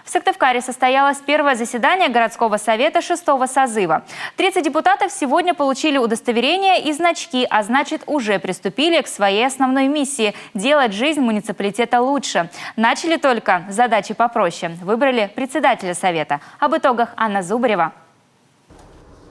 В Сыктывкаре состоялось первое заседание городского совета 6-го созыва. 30 депутатов сегодня получили удостоверения и значки, а значит, уже приступили к своей основной миссии – делать жизнь муниципалитета лучше. Начали только задачи попроще. Выбрали председателя совета. Об итогах Анна Зубарева.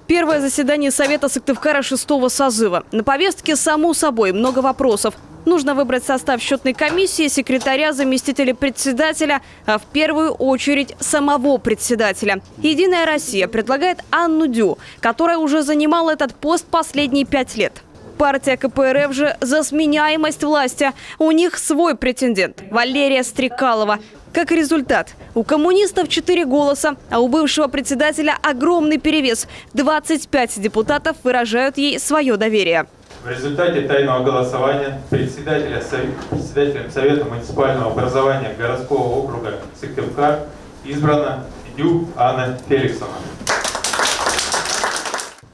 Первое заседание Совета Сыктывкара 6-го созыва. На повестке, само собой, много вопросов. Нужно выбрать состав счетной комиссии, секретаря, заместителя председателя, а в первую очередь самого председателя. «Единая Россия» предлагает Анну Дю, которая уже занимала этот пост последние 5 лет. Партия КПРФ же за сменяемость власти. У них свой претендент – Валерия Стрекалова. Как результат, у коммунистов 4 голоса, а у бывшего председателя огромный перевес. 25 депутатов выражают ей свое доверие. В результате тайного голосования председателем Совета муниципального образования городского округа Сыктывкар избрана Дю Анна Феликсовна.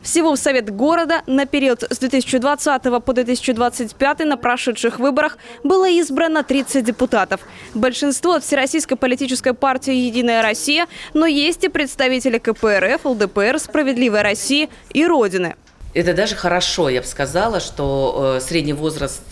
Всего в Совет города на период с 2020 по 2025 на прошедших выборах было избрано 30 депутатов. Большинство от Всероссийской политической партии «Единая Россия», но есть и представители КПРФ, ЛДПР, «Справедливой России» и «Родины». Это даже хорошо, я бы сказала, что средний возраст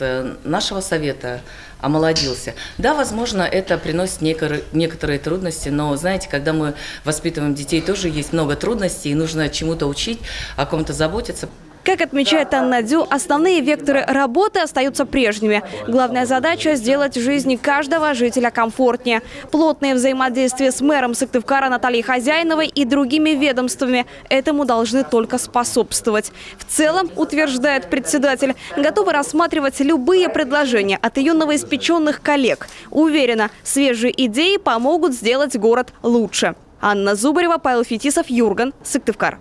нашего совета омолодился. Да, возможно, это приносит некоторые трудности, но, знаете, когда мы воспитываем детей, тоже есть много трудностей, и нужно чему-то учить, о ком-то заботиться. Как отмечает Анна Дю, основные векторы работы остаются прежними. Главная задача – сделать жизнь каждого жителя комфортнее. Плотное взаимодействие с мэром Сыктывкара Натальей Хозяиновой и другими ведомствами этому должны только способствовать. В целом, утверждает председатель, готовы рассматривать любые предложения от ее новоиспеченных коллег. Уверена, свежие идеи помогут сделать город лучше. Анна Зубарева, Павел Фетисов, Юрган, Сыктывкар.